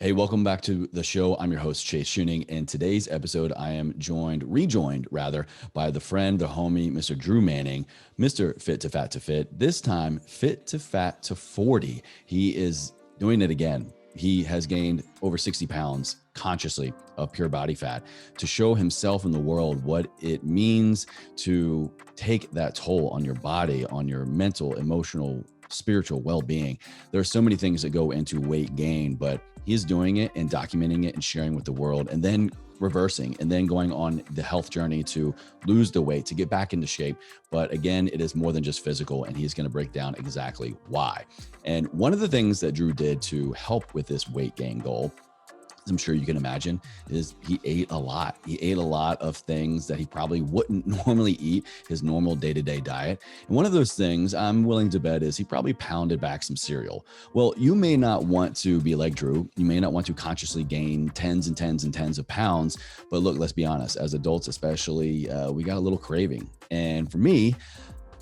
Hey, welcome back to the show. I'm your host, Chase Chewning. In today's episode, I am rejoined rather, by the friend, the homie, Mr. Drew Manning, Mr. Fit to Fat to Fit. This time, Fit to Fat to 40. He is doing it again. He has gained over 60 pounds consciously of pure body fat to show himself and the world what it means to take that toll on your body, on your mental, emotional, spiritual well-being. There are so many things that go into weight gain, but he's doing it and documenting it and sharing with the world, and then reversing and then going on the health journey to lose the weight, to get back into shape. But again, it is more than just physical, and he's going to break down exactly why. And one of the things that Drew did to help with this weight gain goal, I'm sure you can imagine, is he ate a lot. He ate a lot of things that he probably wouldn't normally eat, his normal day-to-day diet. And one of those things I'm willing to bet is he probably pounded back some cereal. Well, you may not want to be like Drew. You may not want to consciously gain tens and tens and tens of pounds. But look, let's be honest, as adults especially, we got a little craving. And for me,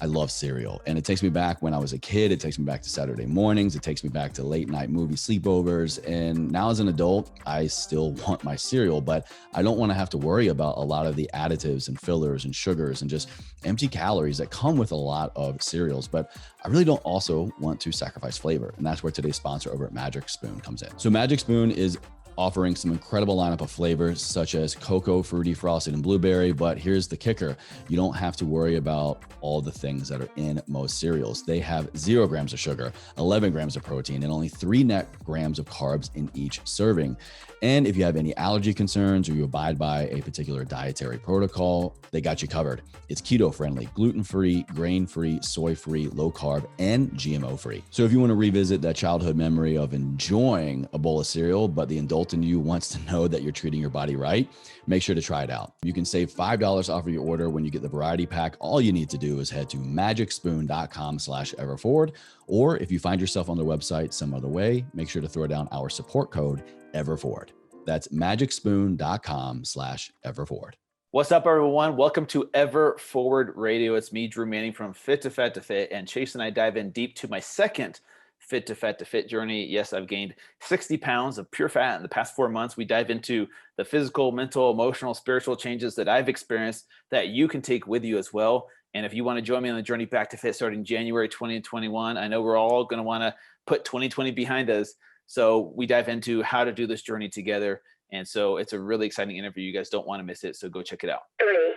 I love cereal, and it takes me back when I was a kid. It takes me back to Saturday mornings. It takes me back to late night movie sleepovers. And now as an adult, I still want my cereal, but I don't want to have to worry about a lot of the additives and fillers and sugars and just empty calories that come with a lot of cereals. But I really don't also want to sacrifice flavor. And that's where today's sponsor over at Magic Spoon comes in. So Magic Spoon is offering some incredible lineup of flavors such as cocoa, fruity, frosted, and blueberry. But here's the kicker. You don't have to worry about all the things that are in most cereals. They have 0 grams of sugar, 11 grams of protein, and only 3 net grams of carbs in each serving. And if you have any allergy concerns or you abide by a particular dietary protocol, they got you covered. It's keto friendly, gluten-free, grain-free, soy-free, low carb, and GMO-free. So if you want to revisit that childhood memory of enjoying a bowl of cereal, but the adult in you wants to know that you're treating your body right, make sure to try it out. You can save $5 off of your order when you get the variety pack. All you need to do is head to magicspoon.com/everforward. Or if you find yourself on their website some other way, make sure to throw down our support code everforward. That's magicspoon.com/everforward. What's up, everyone? Welcome to Ever Forward Radio. It's me, Drew Manning from Fit to Fat to Fit, and Chase and I dive in deep to my second Fit to Fat to Fit journey. Yes, I've gained 60 pounds of pure fat in the past 4 months. We dive into the physical, mental, emotional, spiritual changes that I've experienced that you can take with you as well. And if you want to join me on the journey back to fit starting January 2021, I know we're all going to want to put 2020 behind us. So we dive into how to do this journey together. And so it's a really exciting interview. You guys don't want to miss it. So go check it out. 3,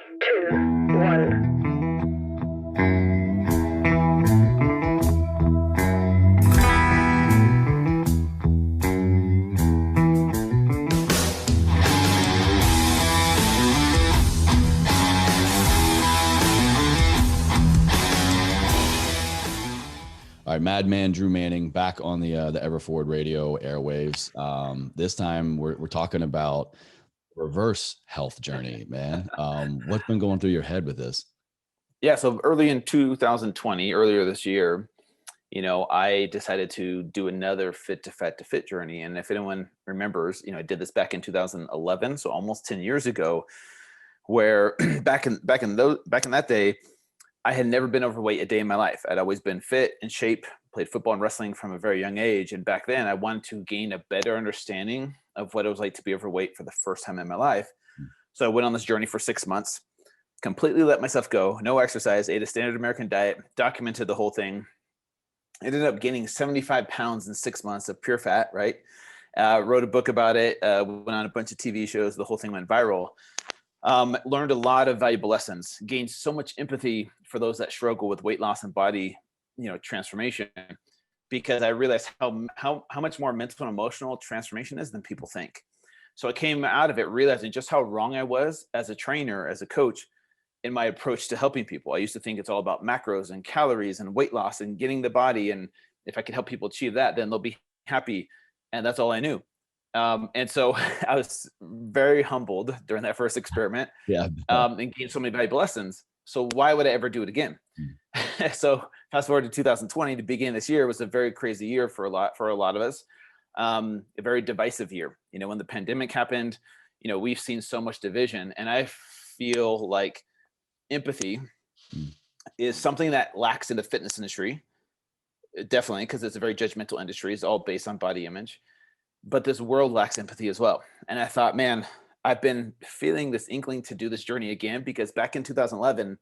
2, 1. All right, Madman Drew Manning back on the Ever Forward Radio airwaves. This time we're talking about reverse health journey, man. What's been going through your head with this? Yeah, so early in 2020, earlier this year, I decided to do another Fit to Fat to Fit journey. And if anyone remembers, I did this back in 2011, so almost 10 years ago, where back in that day, I had never been overweight a day in my life. I'd always been fit, in shape, played football and wrestling from a very young age. And back then I wanted to gain a better understanding of what it was like to be overweight for the first time in my life. So I went on this journey for 6 months, completely let myself go, no exercise, ate a standard American diet, documented the whole thing. Ended up gaining 75 pounds in 6 months of pure fat, right? Wrote a book about it, went on a bunch of TV shows. The whole thing went viral. Learned a lot of valuable lessons, gained so much empathy for those that struggle with weight loss and body, transformation, because I realized how much more mental and emotional transformation is than people think. So I came out of it realizing just how wrong I was as a trainer, as a coach, in my approach to helping people. I used to think it's all about macros and calories and weight loss and getting the body. And if I could help people achieve that, then they'll be happy. And that's all I knew. And so I was very humbled during that first experiment, and gained so many valuable lessons. So why would I ever do it again? So fast forward to 2020, the beginning of this year was a very crazy year for a lot of us. A very divisive year. When the pandemic happened, we've seen so much division, and I feel like empathy is something that lacks in the fitness industry. Definitely, because it's a very judgmental industry. It's all based on body image. but this world lacks empathy as well. And I thought, man, I've been feeling this inkling to do this journey again, because back in 2011,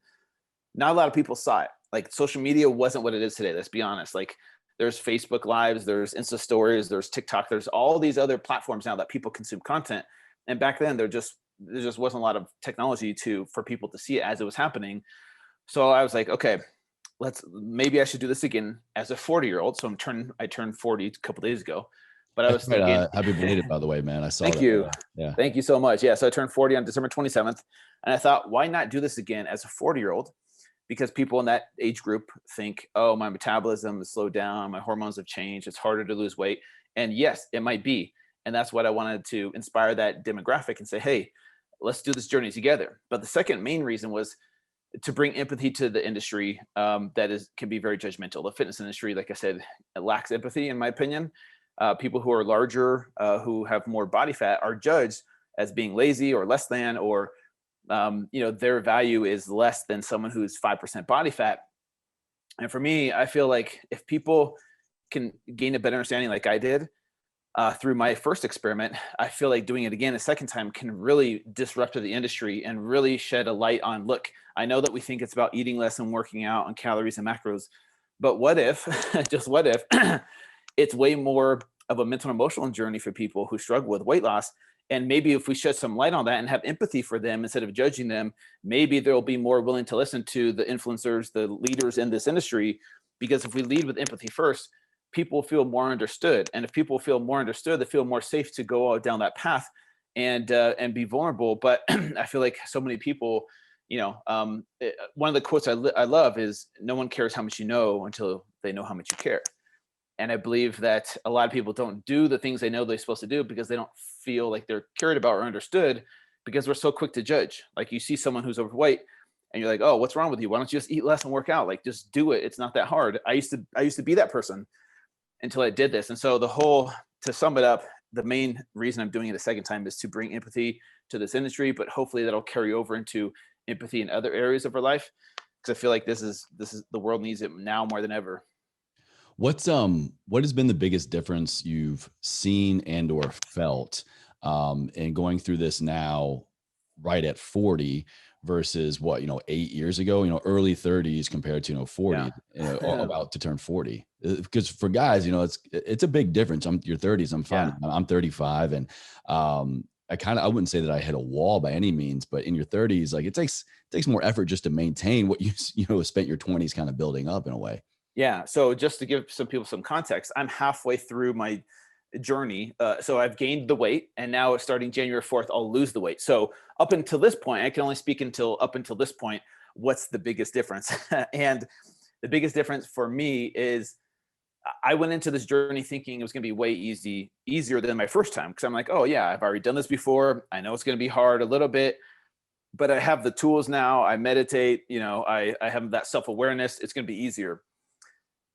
not a lot of people saw it. Like, social media wasn't what it is today. Let's be honest. Like, there's Facebook Lives, there's Insta Stories, there's TikTok, there's all these other platforms now that people consume content. And back then, there just wasn't a lot of technology for people to see it as it was happening. So I was like, okay, maybe I should do this again as a 40-year-old. So I turned 40 a couple days ago, but I was Right, thinking, happy belated, by the way, man. I saw thank that. you. Yeah. Thank you so much. Yeah. So I turned 40 on December 27th, and I thought, why not do this again as a 40-year-old? Because people in that age group think, oh, my metabolism has slowed down, my hormones have changed, it's harder to lose weight. And yes, it might be. And that's what I wanted to inspire that demographic and say, hey, let's do this journey together. But the second main reason was to bring empathy to the industry that can be very judgmental. The fitness industry, like I said, it lacks empathy, in my opinion. People who are larger, who have more body fat, are judged as being lazy or less than, or their value is less than someone who's 5% body fat. And for me, I feel like if people can gain a better understanding like I did through my first experiment, I feel like doing it again a second time can really disrupt the industry and really shed a light on, look, I know that we think it's about eating less and working out and calories and macros, but what if, just what if, it's way more of a mental and emotional journey for people who struggle with weight loss. And maybe if we shed some light on that and have empathy for them instead of judging them, maybe they'll be more willing to listen to the influencers, the leaders in this industry. Because if we lead with empathy first, people feel more understood. And if people feel more understood, they feel more safe to go down that path and be vulnerable. But I feel like so many people, one of the quotes I love is, no one cares how much you know until they know how much you care. And I believe that a lot of people don't do the things they know they're supposed to do because they don't feel like they're cared about or understood, because we're so quick to judge. Like, you see someone who's overweight and you're like, oh, what's wrong with you? Why don't you just eat less and work out? Like, just do it. It's not that hard. I used to be that person until I did this. And so to sum it up, the main reason I'm doing it a second time is to bring empathy to this industry, but hopefully that'll carry over into empathy in other areas of our life. Because I feel like this is the world needs it now more than ever. What has been the biggest difference you've seen and or felt in going through this now, right at 40 versus 8 years ago, early 30s compared to 40, Yeah. about to turn 40? Because for guys, it's a big difference. I'm your 30s, I'm fine. Yeah. I'm 35, and I wouldn't say that I hit a wall by any means, but in your 30s, like, it takes more effort just to maintain what you spent your 20s kind of building up in a way. Yeah. So just to give some people some context, I'm halfway through my journey. So I've gained the weight, and now starting January 4th, I'll lose the weight. So up until this point, I can only speak up until this point, what's the biggest difference? And the biggest difference for me is I went into this journey thinking it was going to be way easier than my first time. Cause I'm like, oh yeah, I've already done this before. I know it's going to be hard a little bit, but I have the tools now. I meditate, I have that self-awareness. It's going to be easier.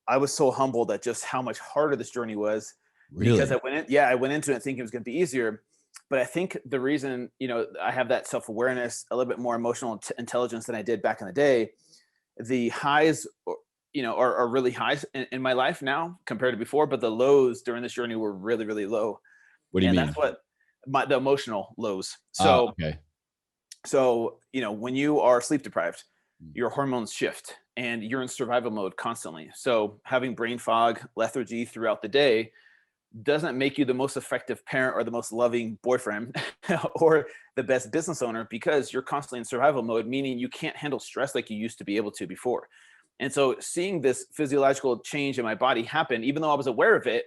I was so humbled at just how much harder this journey was. Really? Because I went into it thinking it was going to be easier. But I think the reason, I have that self-awareness, a little bit more emotional intelligence than I did back in the day, the highs, are really high in my life now compared to before, but the lows during this journey were really, really low. What do you mean? That's what the emotional lows. So, okay. So, when you are sleep deprived, your hormones shift and you're in survival mode constantly. So having brain fog, lethargy throughout the day doesn't make you the most effective parent or the most loving boyfriend or the best business owner, because you're constantly in survival mode, meaning you can't handle stress like you used to be able to before. And so seeing this physiological change in my body happen, even though I was aware of it,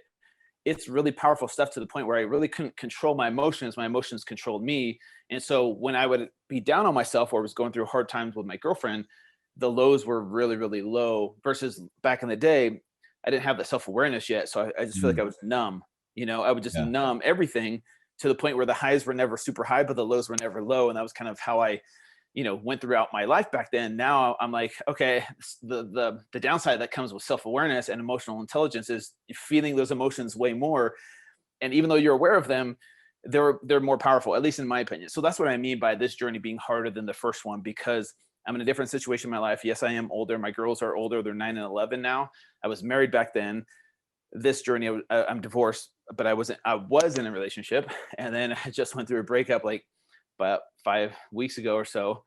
it's really powerful stuff, to the point where I really couldn't control my emotions. My emotions controlled me. And so when I would be down on myself or was going through hard times with my girlfriend, the lows were really, really low, versus back in the day, I didn't have the self-awareness yet. So I just feel like I was numb. I would just numb everything, to the point where the highs were never super high, but the lows were never low. And that was kind of how I went throughout my life back then. Now I'm like, okay, the downside that comes with self-awareness and emotional intelligence is feeling those emotions way more. And even though you're aware of them, they're more powerful, at least in my opinion. So that's what I mean by this journey being harder than the first one, because I'm in a different situation in my life. Yes, I am older. My girls are older. They're 9 and 11 now. I was married back then. This journey, I'm divorced. but I was in a relationship, and then I just went through a breakup like about 5 weeks ago or so.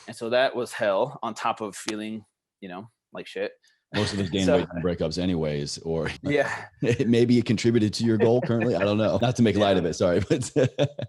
And so that was hell on top of feeling, like shit. Most of us gain So weight in breakups anyways, or yeah, maybe it contributed to your goal currently. I don't know. Not to make light yeah. of it, sorry, but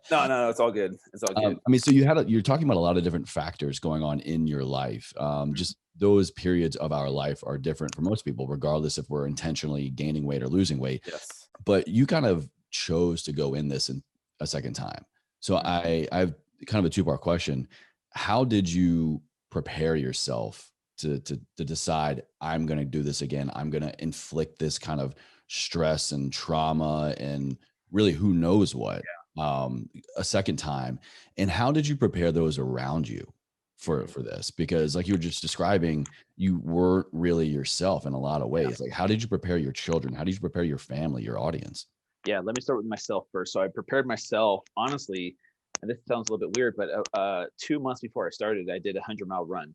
No, it's all good. It's all good. I mean, so you're talking about a lot of different factors going on in your life. Just those periods of our life are different for most people, regardless if we're intentionally gaining weight or losing weight. Yes. But you kind of chose to go in this in a second time. So I've kind of a two-part question. How did you prepare yourself to decide I'm going to do this again? I'm going to inflict this kind of stress and trauma and really who knows what a second time. And how did you prepare those around you for this? Because like you were just describing, you weren't really yourself in a lot of ways. Like, how did you prepare your children? How did you prepare your family, your audience? Yeah, let me start with myself first. So I prepared myself, honestly, and this sounds a little bit weird, but 2 months before I started, I did a 100-mile run.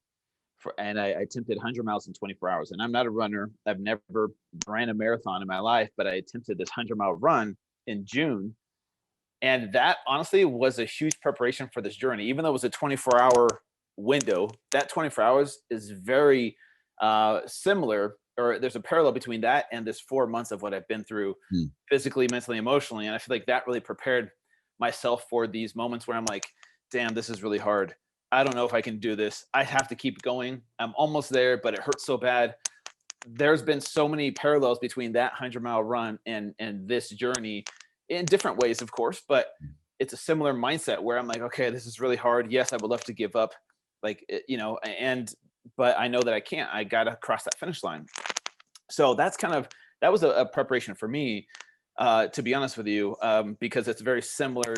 And I attempted 100 miles in 24 hours. And I'm not a runner. I've never ran a marathon in my life, but I attempted this 100-mile run in June. And that honestly was a huge preparation for this journey. Even though it was a 24-hour window, that 24 hours is very similar, or there's a parallel between that and this 4 months of what I've been through Hmm. physically, mentally, emotionally. And I feel like that really prepared myself for these moments where I'm like, damn, this is really hard. I don't know if I can do this. I have to keep going. I'm almost there, but it hurts so bad. There's been so many parallels between that 100-mile run and this journey in different ways, of course, but it's a similar mindset where I'm like, okay, this is really hard. Yes, I would love to give up, but I know that I can't. I got to cross that finish line. So that was a preparation for me, to be honest with you, because it's very similar,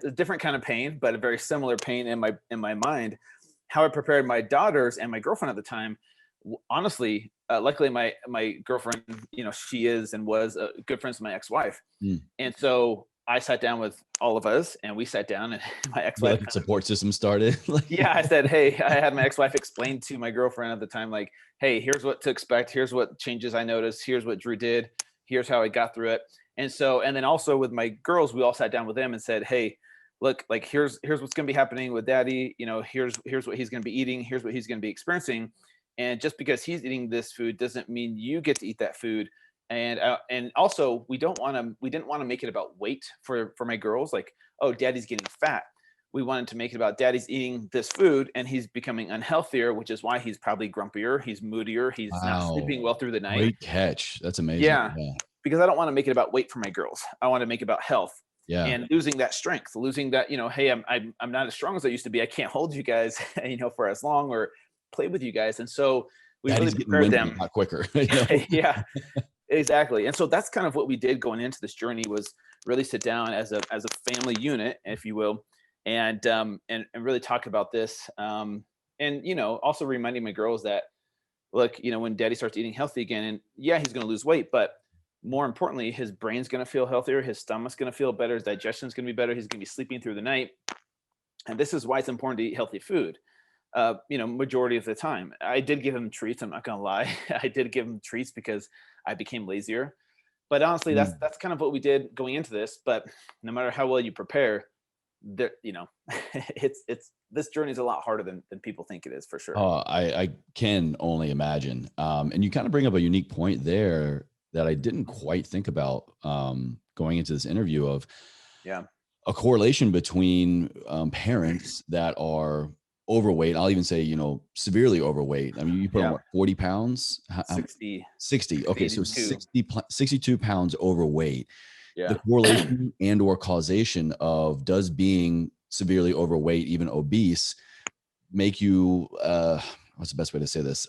a different kind of pain, but a very similar pain in my mind. How I prepared my daughters and my girlfriend at the time, honestly, luckily my girlfriend, she is and was good friends with my ex-wife, Mm. and so I sat down with all of us, and we sat down, and my Be ex-wife like a support system started. yeah, I said, hey, I had my ex-wife explain to my girlfriend at the time, like, hey, here's what to expect. Here's what changes I noticed. Here's what Drew did. Here's how I got through it. And then also with my girls, we all sat down with them and said, hey, look, like, here's what's going to be happening with daddy. Here's what he's going to be eating. Here's what he's going to be experiencing. And just because he's eating this food doesn't mean you get to eat that food. And also we didn't want to make it about weight for my girls. Like, oh, daddy's getting fat. We wanted to make it about daddy's eating this food and he's becoming unhealthier, which is why he's probably grumpier, he's moodier, he's not Wow. sleeping well through the night. Great catch. That's amazing. Yeah, Yeah. because I don't want to make it about weight for my girls. I want to make it about health Yeah. and losing that strength, losing that, hey, I'm not as strong as I used to be. I can't hold you guys, for as long or play with you guys. And so we really Daddy's getting prepared winded, them. not quicker. Yeah, exactly. And so that's kind of what we did going into this journey, was really sit down as a family unit, if you will, and really talk about this. And also reminding my girls that, look, when daddy starts eating healthy again, and yeah, he's going to lose weight, but more importantly, his brain's going to feel healthier, his stomach's going to feel better, his digestion's going to be better, he's going to be sleeping through the night. And this is why it's important to eat healthy food. Majority of the time, I did give him treats. I'm not gonna lie, I did give him treats because I became lazier. But honestly, Mm. that's kind of what we did going into this. But no matter how well you prepare, there, it's this journey is a lot harder than people think it is, for sure. Oh, I can only imagine. And you kind of bring up a unique point there that I didn't quite think about going into this interview of Yeah, a correlation between parents that are overweight. I'll even say, severely overweight. I mean, you put on yeah, what, 40 pounds? 60, 60. Okay. So 62. 62 pounds overweight. The Yeah, correlation and or causation of does being severely overweight, even obese, make you what's the best way to say this,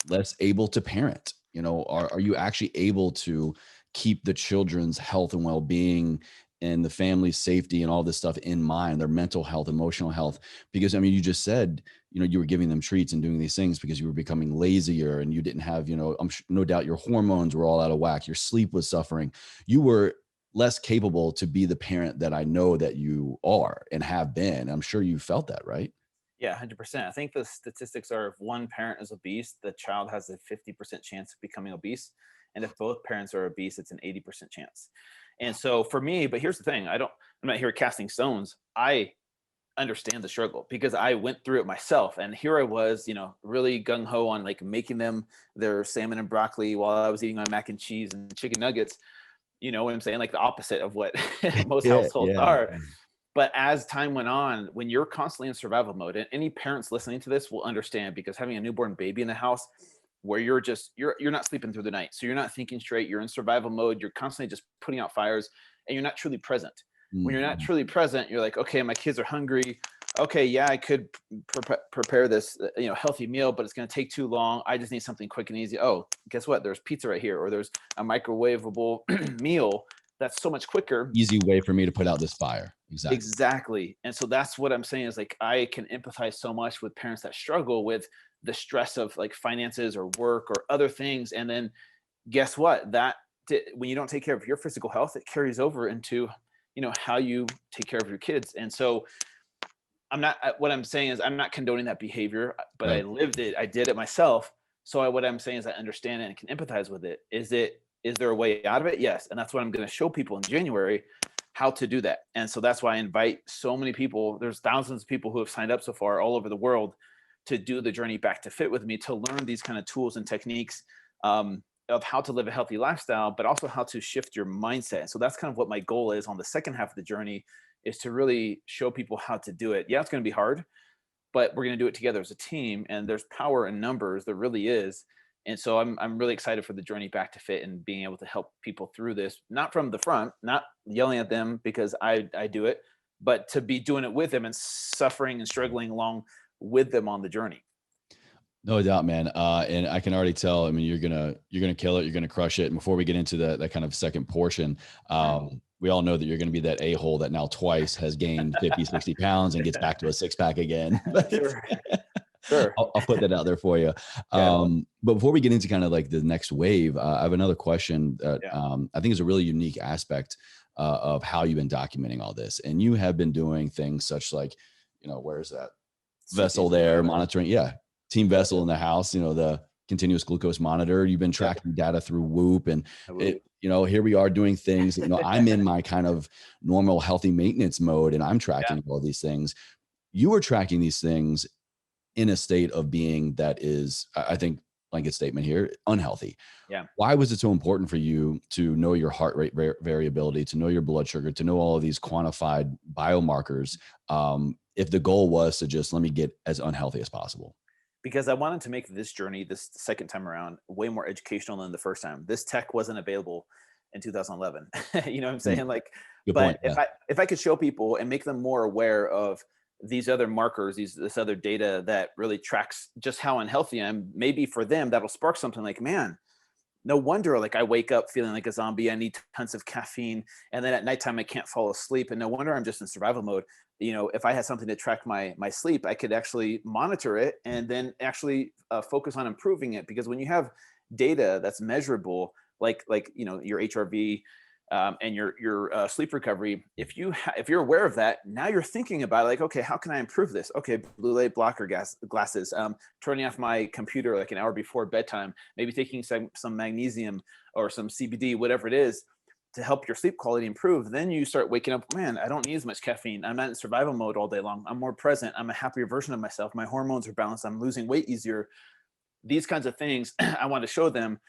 less able to parent? Are you actually able to keep the children's health and well-being and the family's safety and all this stuff in mind, their mental health, emotional health? Because I mean, you just said you were giving them treats and doing these things because you were becoming lazier and you didn't have, no doubt your hormones were all out of whack, your sleep was suffering, you were less capable to be the parent that I know that you are and have been. I'm sure you felt that, right? yeah, 100%. I think the statistics are, if one parent is obese, the child has a 50% chance of becoming obese, and if both parents are obese, it's an 80% chance. And so for me, but here's the thing, I'm not here casting stones. I understand the struggle because I went through it myself. And here I was, really gung ho on like making them their salmon and broccoli while I was eating my mac and cheese and chicken nuggets. You know what I'm saying? Like the opposite of what most Yeah, households yeah. are. But as time went on, when you're constantly in survival mode, and any parents listening to this will understand, because having a newborn baby in the house where you're not sleeping through the night. So you're not thinking straight, you're in survival mode, you're constantly just putting out fires and you're not truly present. When you're not truly present, you're like, okay, my kids are hungry. Okay, yeah, I could prepare this, healthy meal, but it's going to take too long. I just need something quick and easy. Oh, guess what? There's pizza right here, or there's a microwavable meal that's so much quicker. Easy way for me to put out this fire. Exactly. And so that's what I'm saying is like, I can empathize so much with parents that struggle with the stress of like finances or work or other things. And then guess what? When you don't take care of your physical health, it carries over into, how you take care of your kids. And so what I'm saying is I'm not condoning that behavior, but right. I lived it. I did it myself. So what I'm saying is I understand it and can empathize with it. Is there a way out of it? Yes. And that's what I'm going to show people in January, how to do that. And so that's why I invite so many people. There's thousands of people who have signed up so far all over the world to do the journey back to fit with me, to learn these kind of tools and techniques of how to live a healthy lifestyle, but also how to shift your mindset. And so that's kind of what my goal is on the second half of the journey, is to really show people how to do it. Yeah, it's going to be hard, but we're going to do it together as a team. And there's power in numbers. There really is. And so I'm really excited for the journey back to fit and being able to help people through this, not from the front, not yelling at them because I do it, but to be doing it with them and suffering and struggling along with them on the journey. No doubt, man. And I can already tell, I mean, you're going to kill it. You're going to crush it. And before we get into that kind of second portion, we all know that you're going to be that a-hole that now twice has gained 50, 60 pounds and gets back to a six pack again. Sure. I'll put that out there for you. Yeah. But before we get into kind of like the next wave, I have another question that I think is a really unique aspect of how you've been documenting all this. And you have been doing things such like, where's that vessel there monitoring? Yeah. Team Vessel in the house, the continuous glucose monitor. You've been tracking data through Whoop, and here we are doing things. I'm in my kind of normal healthy maintenance mode, and I'm tracking all these things. You are tracking these things in a state of being that is, I think, blanket statement here, unhealthy. Yeah. Why was it so important for you to know your heart rate variability, to know your blood sugar, to know all of these quantified biomarkers? If the goal was to just let me get as unhealthy as possible. Because I wanted to make this journey, this second time around, way more educational than the first time. This tech wasn't available in 2011. You know what I'm saying? Like, good but point, yeah. if I could show people and make them more aware of these other markers, this other data that really tracks just how unhealthy I am, maybe for them that'll spark something like, man, no wonder like I wake up feeling like a zombie. I need tons of caffeine, and then at nighttime I can't fall asleep, and no wonder I'm just in survival mode. If I had something to track my sleep, I could actually monitor it and then actually focus on improving it. Because when you have data that's measurable, like your HRV and your sleep recovery, if you're aware of that, now you're thinking about like, okay, how can I improve this? Okay, blue light blocker glasses, turning off my computer like an hour before bedtime, maybe taking some magnesium or some CBD, whatever it is, to help your sleep quality improve. Then you start waking up, man, I don't need as much caffeine. I'm not in survival mode all day long. I'm more present. I'm a happier version of myself. My hormones are balanced. I'm losing weight easier. These kinds of things I want to show them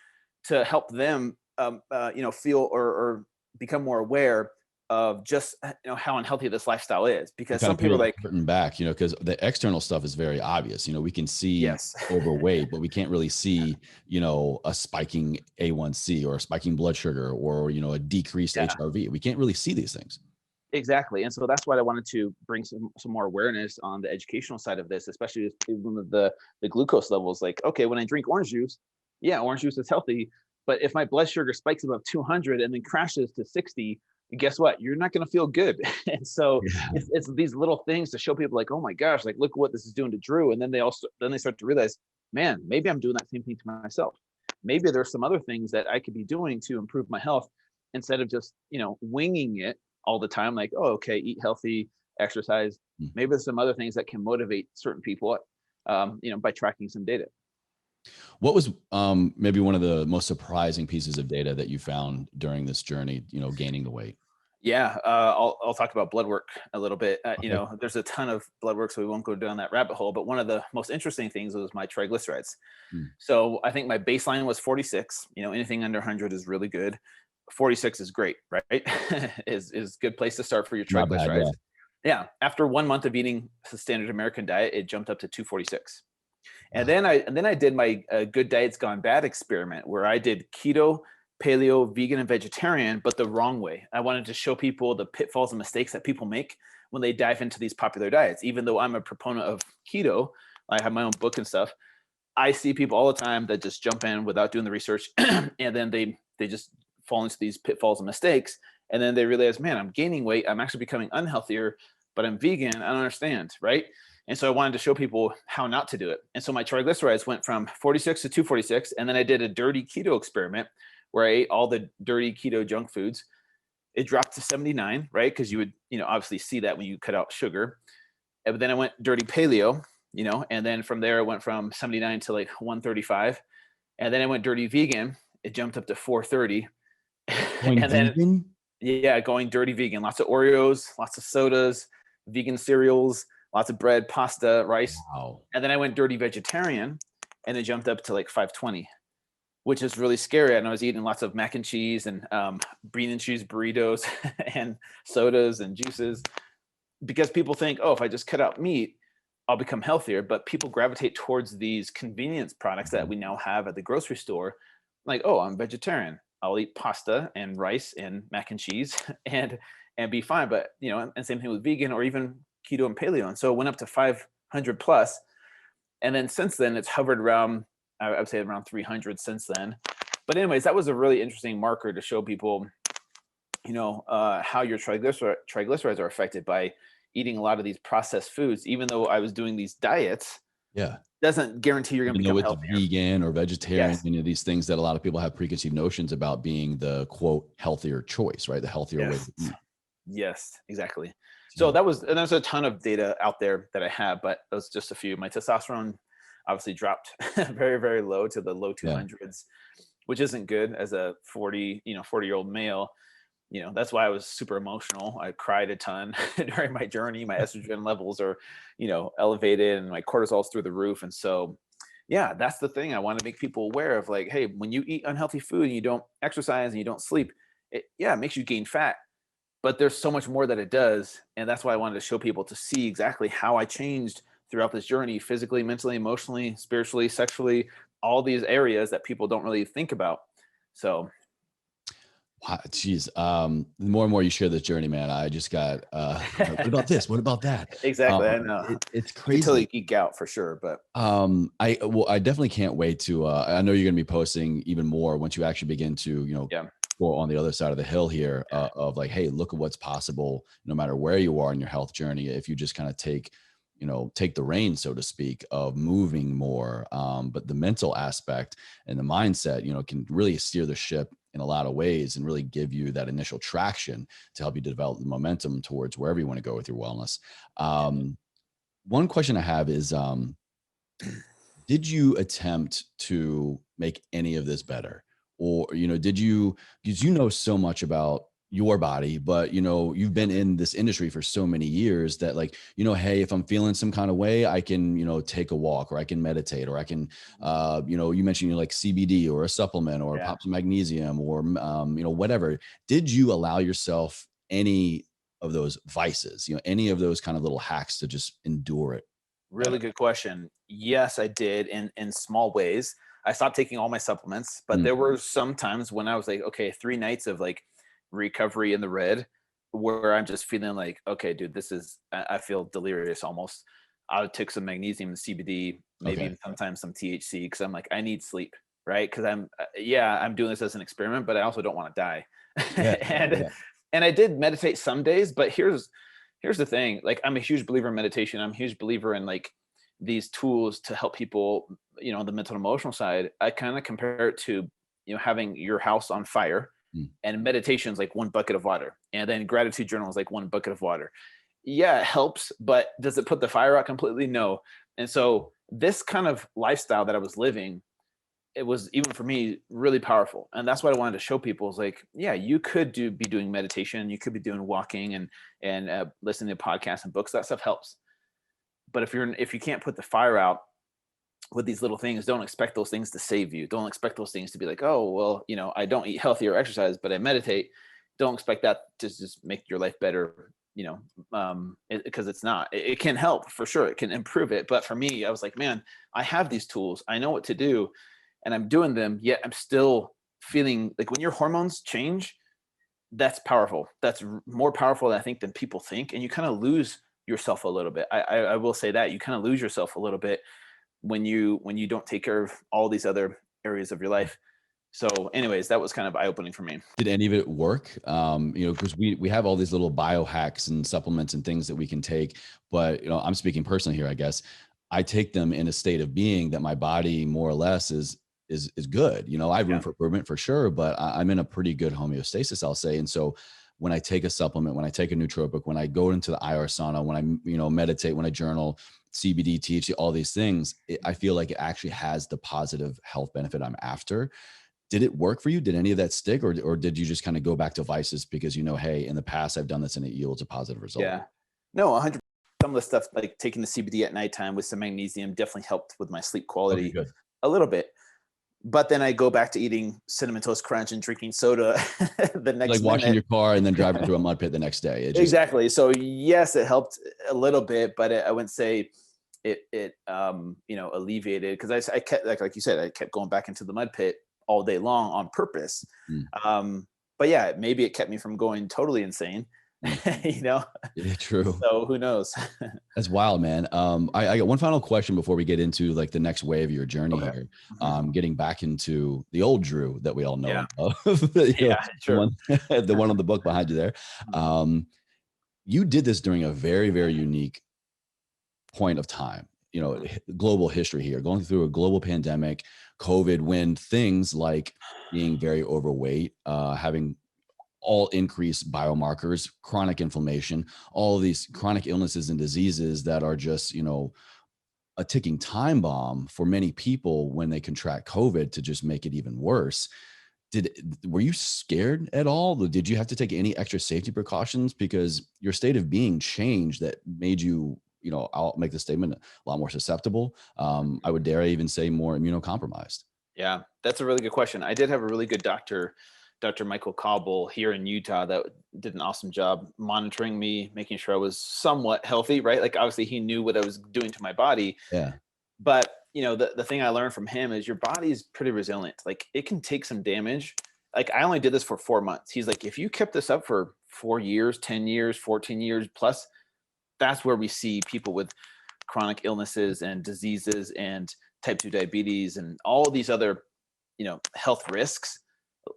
to help them, feel or become more aware of just, how unhealthy this lifestyle is. Because some people are like back, because the external stuff is very obvious. We can see overweight, but we can't really see, a spiking A1C or a spiking blood sugar or, a decreased HRV. We can't really see these things. Exactly. And so that's why I wanted to bring some more awareness on the educational side of this, especially with the glucose levels. Like, okay, when I drink orange juice, orange juice is healthy. But if my blood sugar spikes above 200 and then crashes to 60, guess what? You're not going to feel good. And so it's these little things to show people like, oh my gosh, like, look what this is doing to Drew. And then they start to realize, man, maybe I'm doing that same thing to myself. Maybe there's some other things that I could be doing to improve my health instead of just, winging it all the time. Like, oh, okay, eat healthy, exercise. Maybe there's some other things that can motivate certain people, by tracking some data. What was maybe one of the most surprising pieces of data that you found during this journey, gaining the weight? Yeah, I'll talk about blood work a little bit. Okay. There's a ton of blood work, so we won't go down that rabbit hole. But one of the most interesting things was my triglycerides. Mm, So I think my baseline was 46. Anything under 100 is really good. 46 is great, right? is good place to start for your not bad. triglycerides. Yeah. Yeah. After 1 month of eating the standard American diet, it jumped up to 246. And Wow. then I did my good diets gone bad experiment where I did keto, paleo, vegan, and vegetarian, but the wrong way. I wanted to show people the pitfalls and mistakes that people make when they dive into these popular diets. Even though I'm a proponent of keto, I have my own book and stuff. I see people all the time that just jump in without doing the research, and then they just fall into these pitfalls and mistakes, and then they realize, man, I'm gaining weight, I'm actually becoming unhealthier, but I'm vegan. I don't understand, right? And so I wanted to show people how not to do it. And so my triglycerides went from 46 to 246, and then I did a dirty keto experiment where I ate all the dirty keto junk foods. It dropped to 79, right? Because you would, obviously see that when you cut out sugar. But then I went dirty paleo, and then from there it went from 79 to like 135. And then I went dirty vegan. It jumped up to 430. Going And then, vegan? yeah, going dirty vegan. Lots of Oreos, lots of sodas, vegan cereals, lots of bread, pasta, rice. Wow. And then I went dirty vegetarian, and it jumped up to like 520, which is really scary. And I was eating lots of mac and cheese and bean and cheese burritos and sodas and juices because people think, oh, if I just cut out meat, I'll become healthier. But people gravitate towards these convenience products that we now have at the grocery store. Like, oh, I'm vegetarian. I'll eat pasta and rice and mac and cheese and be fine. But and same thing with vegan or even keto and paleo. And so it went up to 500 plus. And then since then, it's hovered around, I would say around 300 since then. But anyways, that was a really interesting marker to show people, how your triglycerides are affected by eating a lot of these processed foods. Even though I was doing these diets, Yeah. doesn't guarantee you're going to Even though become it's healthier. vegan or vegetarian, Yes. these things that a lot of people have preconceived notions about being the quote healthier choice, right? The healthier way Yes. to eat. Yes, exactly. So Yeah. and there's a ton of data out there that I have, but those just a few. My testosterone obviously dropped very, very low to the low Yeah. 200s, which isn't good as a 40-year-old male. That's why I was super emotional. I cried a ton during my journey. My estrogen levels are, elevated, and my cortisol's through the roof. And so, yeah, that's the thing I want to make people aware of. Like, hey, when you eat unhealthy food and you don't exercise and you don't sleep, it makes you gain fat, but there's so much more that it does. And that's why I wanted to show people to see exactly how I changed throughout this journey, physically, mentally, emotionally, spiritually, sexually, all these areas that people don't really think about. So Wow, geez. The more and more you share this journey, man, I just got, what about this? What about that? exactly, I know. It's You could totally crazy. geek out for sure, but I definitely can't wait to, I know you're going to be posting even more once you actually begin to, yeah, go on the other side of the hill here, of like, hey, look at what's possible no matter where you are in your health journey. If you just kind of take the reins, so to speak, of moving more. But the mental aspect and the mindset, can really steer the ship in a lot of ways and really give you that initial traction to help you develop the momentum towards wherever you want to go with your wellness. One question I have is, did you attempt to make any of this better? Or, did you, because you know so much about your body, but you've been in this industry for so many years that, like, hey, if I'm feeling some kind of way, I can, take a walk, or I can meditate, or I can, you mentioned like CBD or a supplement or yeah. pop some magnesium or, whatever. Did you allow yourself any of those vices, any of those kind of little hacks to just endure it Really better? good question. Yes, I did in small ways. I stopped taking all my supplements, but Mm, there were some times when I was like, okay, 3 nights of like recovery in the red where I'm just feeling like, okay, dude, I feel delirious almost. I took some magnesium and CBD, maybe okay. even sometimes some THC because I'm like, I need sleep, right? Because I'm doing this as an experiment, but I also don't want to die. Yeah. and Yeah. and I did meditate some days, but here's the thing. Like, I'm a huge believer in meditation. I'm a huge believer in like these tools to help people, on the mental and emotional side. I kind of compare it to, having your house on fire, Mm, and meditation is like one bucket of water. And then gratitude journal is like one bucket of water. Yeah, it helps, but does it put the fire out completely? No. And so this kind of lifestyle that I was living it was, even for me, really powerful. And that's what I wanted to show people is like, yeah, you could be doing meditation, you could be doing walking and listening to podcasts and books. That stuff helps. But if you can't put the fire out with these little things, don't expect those things to save you. Don't expect those things to be like, oh, well, I don't eat healthy or exercise, but I meditate. Don't expect that to just make your life better, because it's not. It can help for sure. It can improve it. But for me, I was like, man, I have these tools. I know what to do and I'm doing them, yet I'm still feeling like when your hormones change, that's powerful. That's more powerful, I think, than people think. And you kind of lose yourself a little bit. I will say that you kind of lose yourself a little bit when you don't take care of all these other areas of your life. So anyways, that was kind of eye-opening for me. Did any of it work? Because we have all these little biohacks and supplements and things that we can take, but I'm speaking personally here, I guess. I take them in a state of being that my body more or less is good. I have room for improvement for sure, but I'm in a pretty good homeostasis, I'll say. And so when I take a supplement, when I take a nootropic, when I go into the IR sauna, when I, meditate, when I journal, CBD, THC, all these things, I feel like it actually has the positive health benefit I'm after. Did it work for you? Did any of that stick, or did you just kind of go back to vices because hey, in the past I've done this and it yields a positive result? Yeah, no, 100%. Some of the stuff like taking the CBD at nighttime with some magnesium definitely helped with my sleep quality a little bit. But then I go back to eating Cinnamon Toast Crunch and drinking soda the next like washing your car and then driving through a mud pit the next day. Exactly. So yes, it helped a little bit, but I wouldn't say it alleviated, because I kept, like you said, I kept going back into the mud pit all day long on purpose. But yeah, maybe it kept me from going totally insane. Yeah, true. So who knows? That's wild, man. I got one final question before we get into like the next wave of your journey here. Getting back into the old Drew that we all know of. Sure. The one on the book behind you there. You did this during a very, very unique point of time, global history here, going through a global pandemic, COVID, when things like being very overweight, having all increased biomarkers, chronic inflammation, all of these chronic illnesses and diseases that are just, a ticking time bomb for many people when they contract COVID to just make it even worse. Were you scared at all? Did you have to take any extra safety precautions because your state of being changed that made you, I'll make the statement, a lot more susceptible? I would dare even say more immunocompromised. Yeah, that's a really good question. I did have a really good doctor, Dr. Michael Cobble here in Utah, that did an awesome job monitoring me, making sure I was somewhat healthy, right? Like obviously he knew what I was doing to my body. Yeah. But the thing I learned from him is your body is pretty resilient. Like it can take some damage. Like I only did this for 4 months. He's like, if you kept this up for 4 years, 10 years, 14 years plus, that's where we see people with chronic illnesses and diseases and type 2 diabetes and all these other, health risks.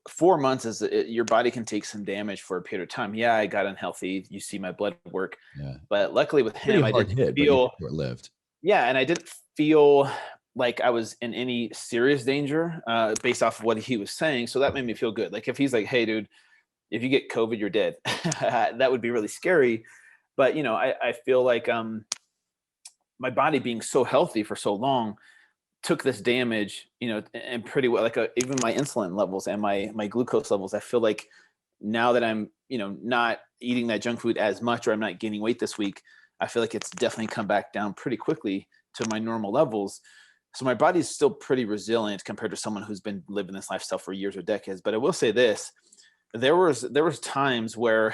4 months is your body can take some damage for a period of time. Yeah, I got unhealthy. You see my blood work, but luckily with him, I didn't feel short-lived. Yeah, and I didn't feel like I was in any serious danger based off of what he was saying. So that made me feel good. Like if he's like, "Hey, dude, if you get COVID, you're dead," that would be really scary. But I feel like my body being so healthy for so long took this damage, and pretty well, like even my insulin levels and my glucose levels. I feel like now that I'm, not eating that junk food as much, or I'm not gaining weight this week, I feel like it's definitely come back down pretty quickly to my normal levels. So my body's still pretty resilient compared to someone who's been living this lifestyle for years or decades. But I will say this, there was times where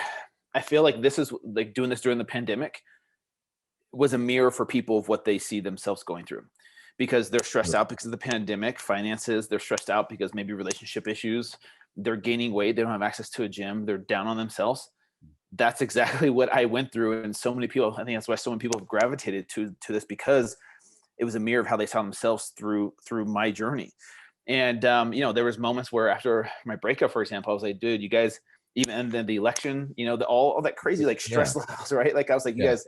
I feel like this is like doing this during the pandemic was a mirror for people of what they see themselves going through, because they're stressed out because of the pandemic, finances, they're stressed out because maybe relationship issues, they're gaining weight, they don't have access to a gym, they're down on themselves. That's exactly what I went through. And so many people, I think that's why so many people have gravitated to this, because it was a mirror of how they saw themselves through my journey. And, there was moments where after my breakup, for example, I was like, dude, you guys, even and then the election, all that crazy, like stress levels, right? Like I was like, you guys,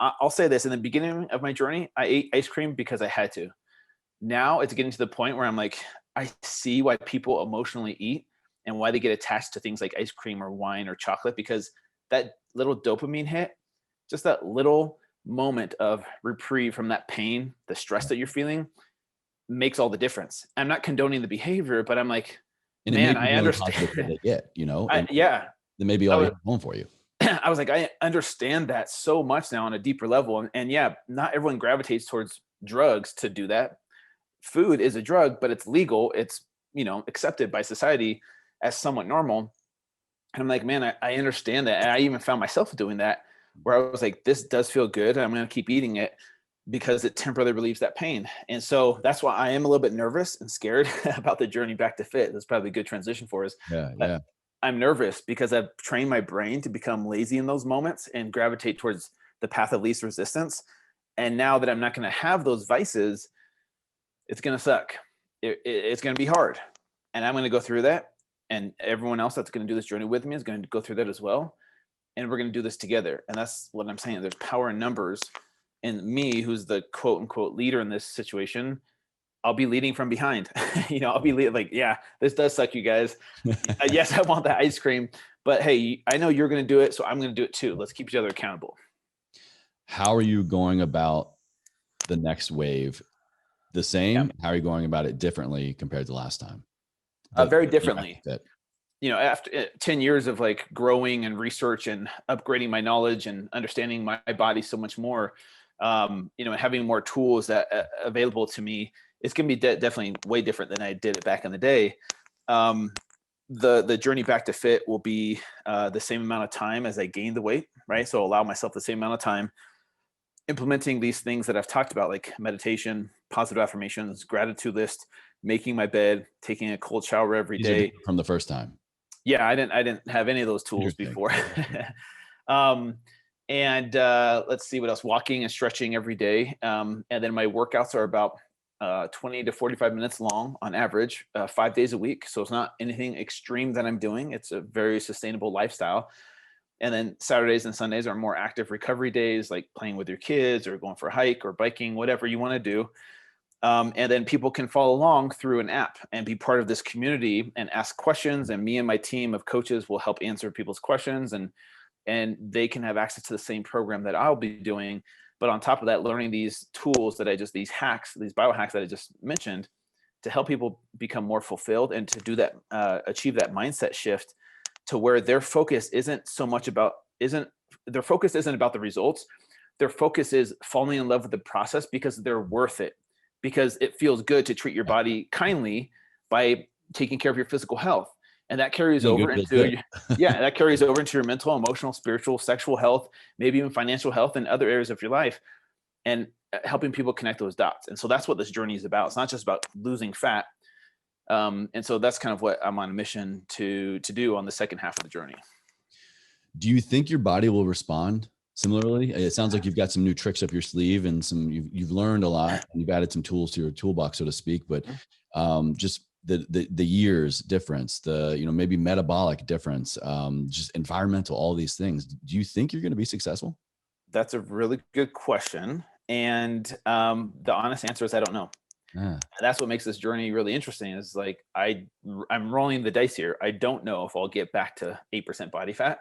I'll say this, in the beginning of my journey, I ate ice cream because I had to. Now it's getting to the point where I'm like, I see why people emotionally eat and why they get attached to things like ice cream or wine or chocolate, because that little dopamine hit, just that little moment of reprieve from that pain, the stress that you're feeling, makes all the difference. I'm not condoning the behavior, but I'm like, And it may man, be I the only positive that understand. they get, you know, and Yeah, that may be I all you was, have going for you. I was like, I understand that so much now on a deeper level. And yeah, not everyone gravitates towards drugs to do that. Food is a drug, but it's legal. It's, accepted by society as somewhat normal. And I'm like, man, I understand that. And I even found myself doing that, where I was like, this does feel good. I'm going to keep eating it because it temporarily relieves that pain. And so that's why I am a little bit nervous and scared about the journey back to fit. That's probably a good transition for us. Yeah. But Yeah. I'm nervous because I've trained my brain to become lazy in those moments and gravitate towards the path of least resistance. And now that I'm not going to have those vices, it's going to suck. It's going to be hard. And I'm going to go through that. And everyone else that's going to do this journey with me is going to go through that as well. And we're going to do this together. And that's what I'm saying. There's power in numbers. And me, who's the quote unquote leader in this situation, I'll be leading from behind. I'll be like, yeah, this does suck, you guys. Yes, I want that ice cream, but hey, I know you're going to do it, so I'm going to do it too. Let's keep each other accountable. How are you going about the next wave? The same? Yeah. How are you going about it differently compared to last time? Very differently. After 10 years of like growing and research and upgrading my knowledge and understanding my body so much more, and having more tools that available to me, it's going to be definitely way different than I did it back in the day. The journey back to fit will be the same amount of time as I gain the weight, right? So allow myself the same amount of time implementing these things that I've talked about, like meditation, positive affirmations, gratitude list, making my bed, taking a cold shower every day. From the first time. Yeah, I didn't have any of those tools before. Let's see what else. Walking and stretching every day. And then my workouts are about 20 to 45 minutes long on average, 5 days a week. So it's not anything extreme that I'm doing. It's a very sustainable lifestyle. And then Saturdays and Sundays are more active recovery days, like playing with your kids or going for a hike or biking, whatever you want to do. And then people can follow along through an app and be part of this community and ask questions. And me and my team of coaches will help answer people's questions, and they can have access to the same program that I'll be doing. But on top of that, learning these tools these hacks, these biohacks that I just mentioned, to help people become more fulfilled and to do that, achieve that mindset shift to where their focus isn't about the results. Their focus is falling in love with the process because they're worth it. Because it feels good to treat your body kindly by taking care of your physical health. And that carries over into that carries over into your mental, emotional, spiritual, sexual health, maybe even financial health and other areas of your life, and helping people connect those dots. And so that's what this journey is about. It's not just about losing fat. And so that's kind of what I'm on a mission to do on the second half of the journey. Do you think your body will respond similarly? It sounds like you've got some new tricks up your sleeve and you've learned a lot and you've added some tools to your toolbox, so to speak, but just the years difference, maybe metabolic difference, just environmental, all these things. Do you think you're going to be successful? That's a really good question. And the honest answer is I don't know. And that's what makes this journey really interesting, is like, I'm rolling the dice here. I don't know if I'll get back to 8% body fat.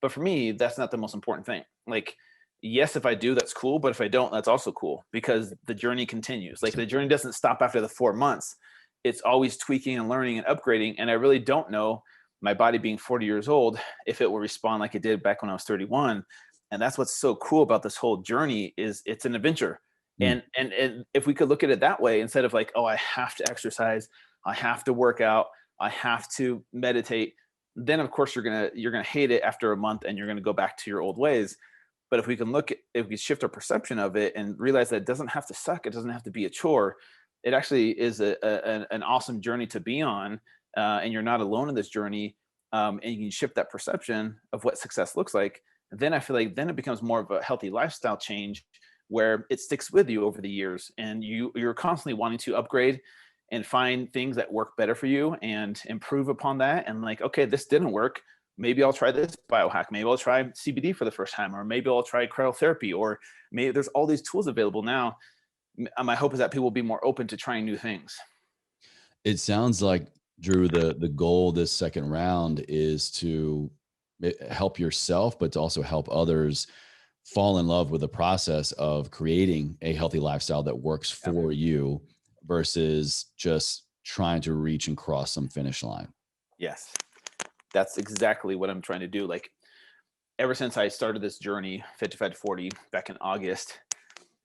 But for me, that's not the most important thing. Like, yes, if I do, that's cool. But if I don't, that's also cool, because the journey continues. Like, the journey doesn't stop after the 4 months. It's always tweaking and learning and upgrading. And I really don't know, my body being 40 years old, if it will respond like it did back when I was 31. And that's what's so cool about this whole journey, is it's an adventure. And if we could look at it that way, instead of like, oh, I have to exercise, I have to work out, I have to meditate, then of course you're gonna hate it after a month and you're gonna go back to your old ways. But if we shift our perception of it and realize that it doesn't have to suck, it doesn't have to be a chore, it actually is an awesome journey to be on, and you're not alone in this journey, and you can shift that perception of what success looks like. Then I feel like then it becomes more of a healthy lifestyle change, where it sticks with you over the years, and you're constantly wanting to upgrade and find things that work better for you and improve upon that. And like, okay, this didn't work. Maybe I'll try this biohack. Maybe I'll try CBD for the first time, or maybe I'll try cryotherapy, or maybe there's all these tools available now. My hope is that people will be more open to trying new things. It sounds like, Drew, the goal this second round is to help yourself, but to also help others fall in love with the process of creating a healthy lifestyle that works for you, versus just trying to reach and cross some finish line. Yes, that's exactly what I'm trying to do. Like ever since I started this journey, Fit2Fat2Forty, back in August,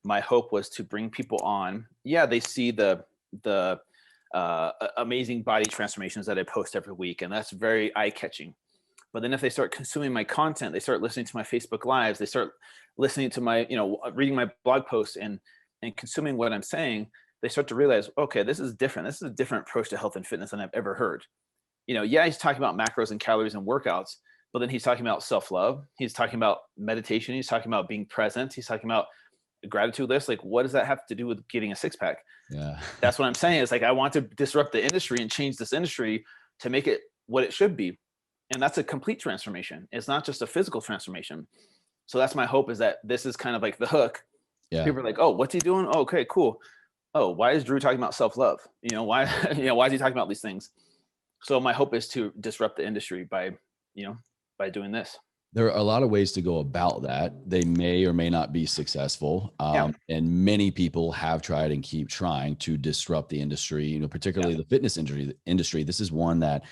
my hope was to bring people on. Yeah, they see the amazing body transformations that I post every week, and that's very eye-catching. But then if they start consuming my content, they start listening to my Facebook Lives, they start listening to my, reading my blog posts and consuming what I'm saying, they start to realize, okay, this is different. This is a different approach to health and fitness than I've ever heard. Yeah, he's talking about macros and calories and workouts, but then he's talking about self-love. He's talking about meditation. He's talking about being present. He's talking about a gratitude list. Like, what does that have to do with getting a six-pack? Yeah. That's what I'm saying. Is like, I want to disrupt the industry and change this industry to make it what it should be. And that's a complete transformation. It's not just a physical transformation. So that's my hope, is that this is kind of like the hook. Yeah. People are like, oh, what's he doing? Oh, okay, cool. Oh, why is Drew talking about self-love? Why, why is he talking about these things? So my hope is to disrupt the industry by doing this. There are a lot of ways to go about that. They may or may not be successful. And many people have tried and keep trying to disrupt the industry, particularly the fitness industry. This is one that,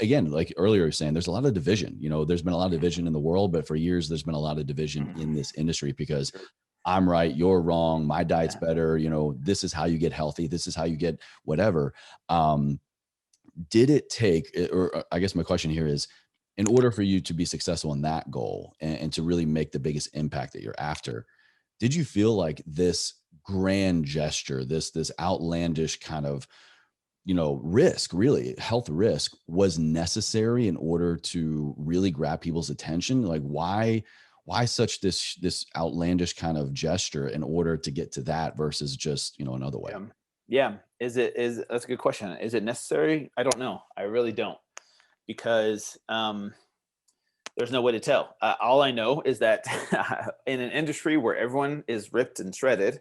again, like earlier you were saying, there's a lot of division. There's been a lot of division in the world, but for years, there's been a lot of division in this industry because I'm right, you're wrong, my diet's better. This is how you get healthy. This is how you get whatever. Did it take, or I guess my question here is, in order for you to be successful in that goal and to really make the biggest impact that you're after, did you feel like this grand gesture, this outlandish kind of, risk, really health risk, was necessary in order to really grab people's attention? Like, why such this outlandish kind of gesture in order to get to that versus just, another way? Yeah. That's a good question. Is it necessary? I don't know. I really don't, because there's no way to tell. All I know is that in an industry where everyone is ripped and shredded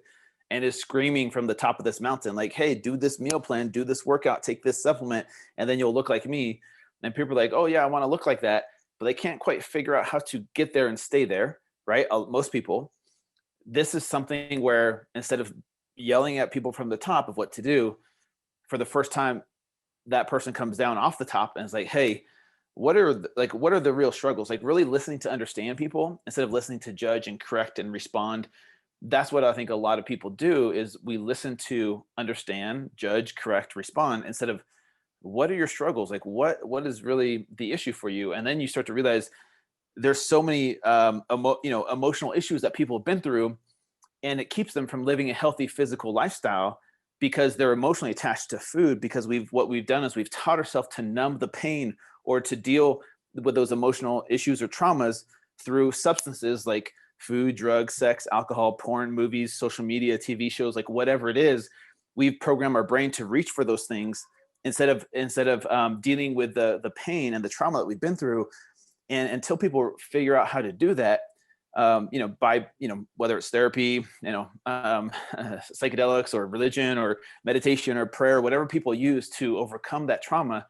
and is screaming from the top of this mountain, like, hey, do this meal plan, do this workout, take this supplement, and then you'll look like me. And people are like, oh yeah, I want to look like that, but they can't quite figure out how to get there and stay there, right? Most people. This is something where instead of yelling at people from the top of what to do, for the first time, that person comes down off the top and is like, hey, what are the real struggles? Like, really listening to understand people instead of listening to judge and correct and respond. That's what I think a lot of people do, is we listen to understand, judge, correct, respond, instead of what are your struggles? Like, what is really the issue for you? And then you start to realize there's so many emotional issues that people have been through, and it keeps them from living a healthy physical lifestyle because they're emotionally attached to food. Because what we've done is we've taught ourselves to numb the pain or to deal with those emotional issues or traumas through substances like food, drugs, sex, alcohol, porn, movies, social media, TV shows, like whatever it is. We've programmed our brain to reach for those things instead of dealing with the pain and the trauma that we've been through. And until people figure out how to do that, by, whether it's therapy, psychedelics or religion or meditation or prayer, whatever people use to overcome that trauma,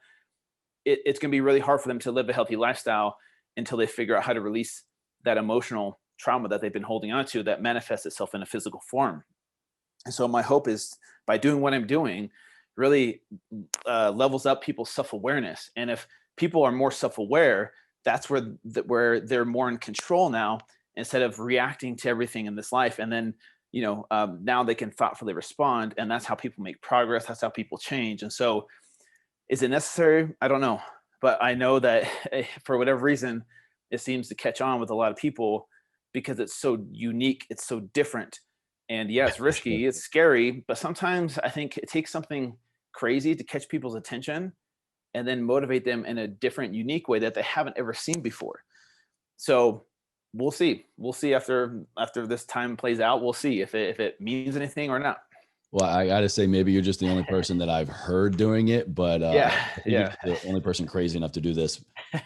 it's going to be really hard for them to live a healthy lifestyle until they figure out how to release that emotional trauma that they've been holding on to that manifests itself in a physical form. And so my hope is, by doing what I'm doing, really levels up people's self-awareness. And if people are more self-aware, that's where they're more in control now, instead of reacting to everything in this life. And then, now they can thoughtfully respond. And that's how people make progress. That's how people change. And so, is it necessary? I don't know. But I know that for whatever reason, it seems to catch on with a lot of people because it's so unique. It's so different. And yeah, it's risky. It's scary. But sometimes I think it takes something crazy to catch people's attention and then motivate them in a different, unique way that they haven't ever seen before. So we'll see. We'll see after this time plays out. We'll see if it means anything or not. Well, I got to say, maybe you're just the only person that I've heard doing it, but I think you're the only person crazy enough to do this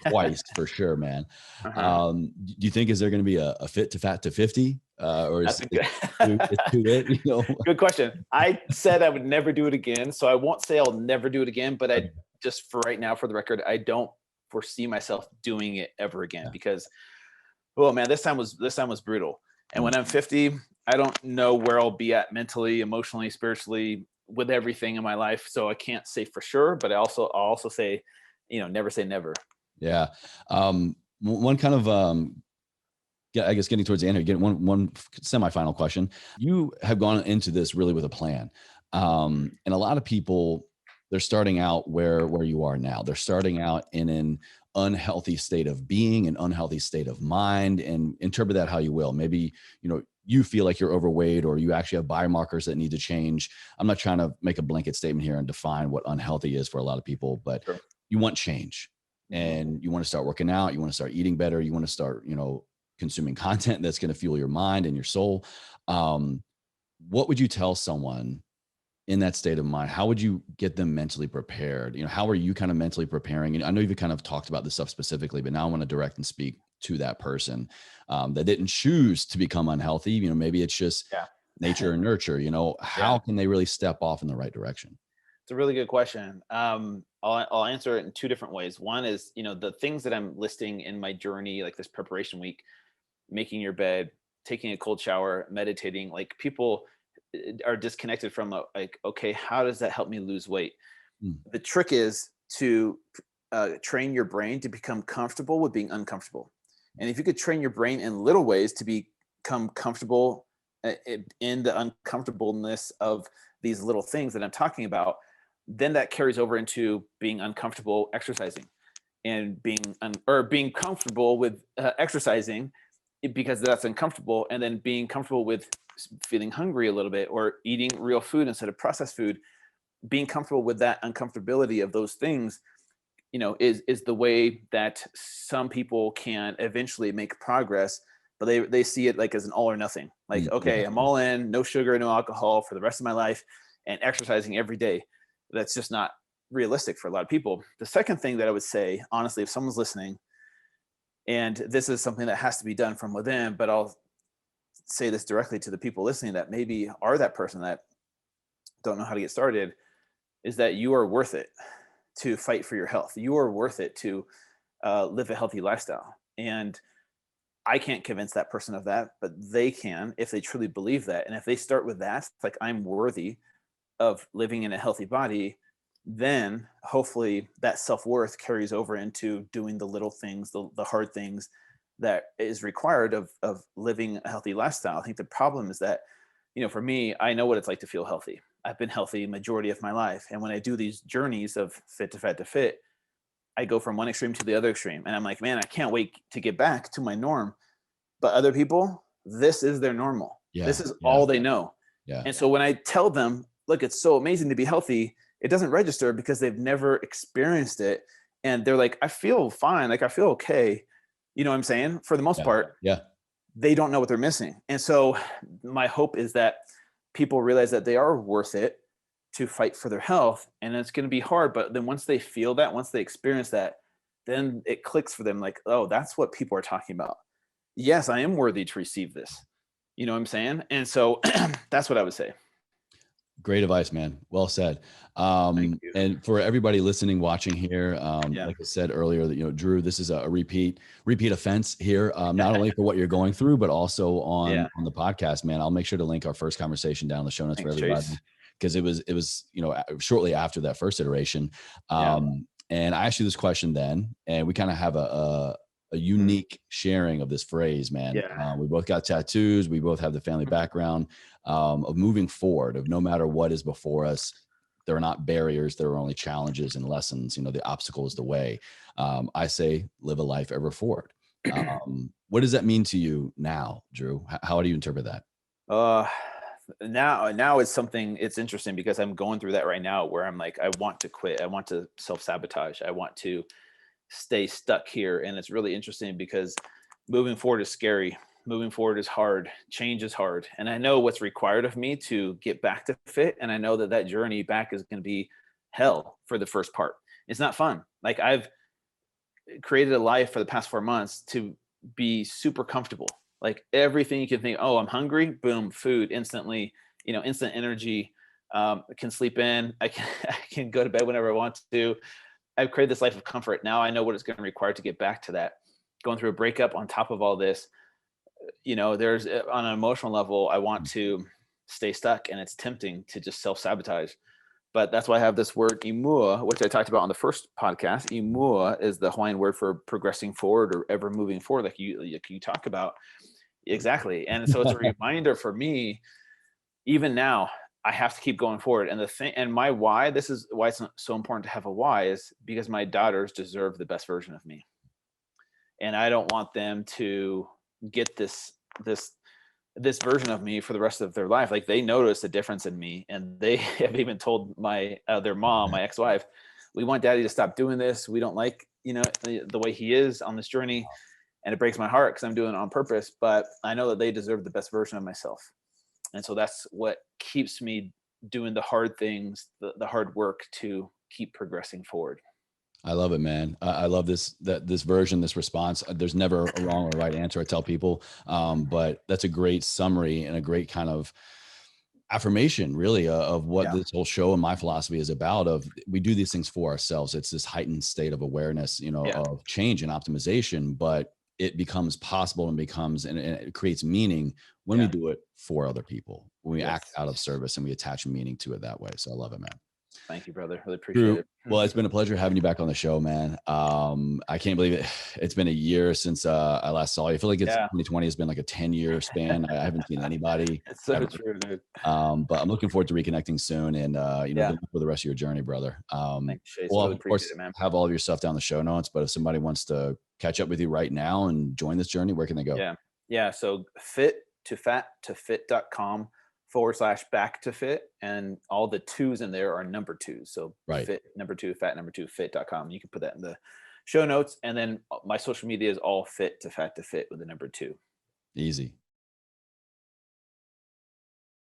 twice for sure, man. Do you think, is there going to be a Fit2Fat2Forty, or is it too late? Good question. I said I would never do it again, so I won't say I'll never do it again, but I just, for right now, for the record, I don't foresee myself doing it ever again because, oh man, this time was brutal. And when I'm 50, I don't know where I'll be at mentally, emotionally, spiritually with everything in my life. So I can't say for sure, but I'll also say, never say never. Yeah. One kind of, I guess getting towards the end here, get one semi-final question. You have gone into this really with a plan. And a lot of people, they're starting out where you are now. They're starting out in an unhealthy state of being, an unhealthy state of mind, and interpret that how you will. Maybe, you feel like you're overweight, or you actually have biomarkers that need to change. I'm not trying to make a blanket statement here and define what unhealthy is for a lot of people, but Sure. you want change, and you want to start working out. You want to start eating better. You want to start, consuming content that's going to fuel your mind and your soul. What would you tell someone in that state of mind? How would you get them mentally prepared? How are you kind of mentally preparing? And I know you've kind of talked about this stuff specifically, but now I want to direct and speak to that person that didn't choose to become unhealthy. Maybe it's just nature and nurture. How can they really step off in the right direction? It's a really good question. I'll answer it in two different ways. One is, the things that I'm listing in my journey, like this preparation week, making your bed, taking a cold shower, meditating, like people are disconnected from okay, how does that help me lose weight? The trick is to train your brain to become comfortable with being uncomfortable. And if you could train your brain in little ways to become comfortable in the uncomfortableness of these little things that I'm talking about, then that carries over into being uncomfortable exercising, and being comfortable with exercising because that's uncomfortable, and then being comfortable with feeling hungry a little bit or eating real food instead of processed food. Being comfortable with that uncomfortability of those things, is the way that some people can eventually make progress, but they see it like as an all or nothing. Like, okay, I'm all in, no sugar, no alcohol for the rest of my life, and exercising every day. That's just not realistic for a lot of people. The second thing that I would say, honestly, if someone's listening, and this is something that has to be done from within, but I'll say this directly to the people listening that maybe are that person that don't know how to get started, is that you are worth it to fight for your health. You are worth it to live a healthy lifestyle. And I can't convince that person of that, but they can if they truly believe that. And if they start with that, like, I'm worthy of living in a healthy body, then hopefully that self-worth carries over into doing the little things, the hard things that is required of living a healthy lifestyle. I think the problem is that, for me, I know what it's like to feel healthy. I've been healthy majority of my life. And when I do these journeys of fit to fat to fit, I go from one extreme to the other extreme. And I'm like, man, I can't wait to get back to my norm. But other people, this is their normal. This is all they know. And so when I tell them, look, it's so amazing to be healthy, it doesn't register because they've never experienced it. And they're like, I feel fine. Like, I feel okay. You know what I'm saying? For the most part, they don't know what they're missing. And so my hope is that people realize that they are worth it to fight for their health. And it's going to be hard. But then once they feel that, once they experience that, then it clicks for them like, oh, that's what people are talking about. Yes, I am worthy to receive this. You know what I'm saying? And so that's what I would say. Great advice, man. Well said. And for everybody listening, watching here, like I said earlier, that, Drew, this is a repeat offense here, not only for what you're going through, but also on the podcast, man. I'll make sure to link our first conversation down in the show notes for everybody, because it was, shortly after that first iteration. And I asked you this question then, and we kind of have a unique sharing of this phrase, man. We both got tattoos. We both have the family background of moving forward, of no matter what is before us, there are not barriers. There are only challenges and lessons. The obstacle is the way. I say, live a life ever forward. What does that mean to you now, Drew? How do you interpret that? Now it's something, it's interesting because I'm going through that right now where I'm like, I want to quit. I want to self-sabotage. I want to stay stuck here. And it's really interesting because moving forward is scary. Moving forward is hard. Change is hard. And I know what's required of me to get back to fit. And I know that journey back is going to be hell for the first part. It's not fun. Like, I've created a life for the past 4 months to be super comfortable. Like, everything you can think, oh, I'm hungry, boom, food instantly, instant energy. I can sleep in. I can go to bed whenever I want to. I've created this life of comfort. Now I know what it's going to require to get back to that. Going through a breakup on top of all this, there's on an emotional level, I want to stay stuck, and it's tempting to just self-sabotage. But that's why I have this word imua, which I talked about on the first podcast. Imua is the Hawaiian word for progressing forward or ever moving forward, like you talk about. Exactly. And so it's a reminder for me, even now, I have to keep going forward. And the thing, and my why, this is why it's so important to have a why, is because my daughters deserve the best version of me. And I don't want them to get this version of me for the rest of their life. Like, they notice the difference in me, and they have even told their mom, my ex-wife, we want daddy to stop doing this. We don't like, the way he is on this journey. And it breaks my heart because I'm doing it on purpose, but I know that they deserve the best version of myself. And so that's what keeps me doing the hard things, the hard work to keep progressing forward. I love it, man. I love this version, this response. There's never a wrong or right answer, I tell people. But that's a great summary and a great kind of affirmation, really, of what this whole show and my philosophy is about. Of we do these things for ourselves. It's this heightened state of awareness, of change and optimization, but it becomes possible and it creates meaning when we do it for other people, when we act out of service and we attach meaning to it that way. So I love it, man. Thank you, brother. Really appreciate it. Well, it's been a pleasure having you back on the show, man. I can't believe it. It's been a year since I last saw you. I feel like 2020 has been like a 10-year span. I haven't seen anybody. It's so true, dude. But I'm looking forward to reconnecting soon, and good luck for the rest of your journey, brother. Thanks, Chase. Well, really of course, appreciate it, man. have all of your stuff down the show notes. But if somebody wants to catch up with you right now and join this journey, where can they go? Yeah. So Fit2Fat2Fit.com/back-to-fit, and all the twos in there are number twos. So fit number 2, fat number 2, fit.com. You can put that in the show notes, and then my social media is all Fit2Fat2Fit with the number 2. Easy.